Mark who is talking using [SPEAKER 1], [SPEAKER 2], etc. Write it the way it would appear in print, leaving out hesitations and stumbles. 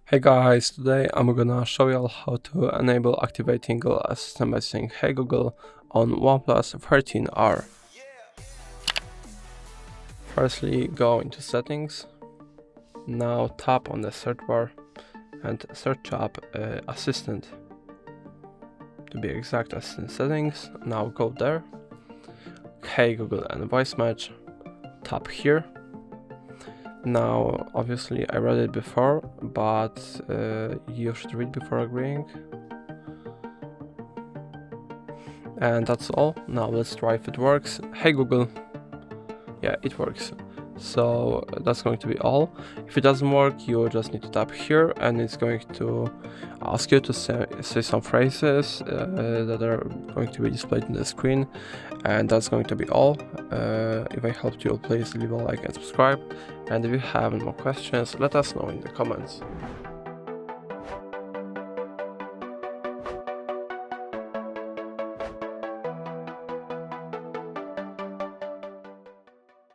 [SPEAKER 1] Hey guys, today I'm gonna show you how to enable activating Google Assistant by saying "Hey Google" on OnePlus 13R. Firstly, go into settings. Now tap on the search bar and search up Assistant. To be exact, Assistant settings. Now go there. Hey Google and voice match. Tap here. Now, obviously, I read it before, but you should read before agreeing. And that's all. Now let's try if it works. Hey Google. Yeah, it works. So that's going to be all. If it doesn't work, you just need to tap here and it's going to ask you to say some phrases that are going to be displayed on the screen. And that's going to be all. If I helped you, please leave a like and subscribe. And if you have any more questions, let us know in the comments.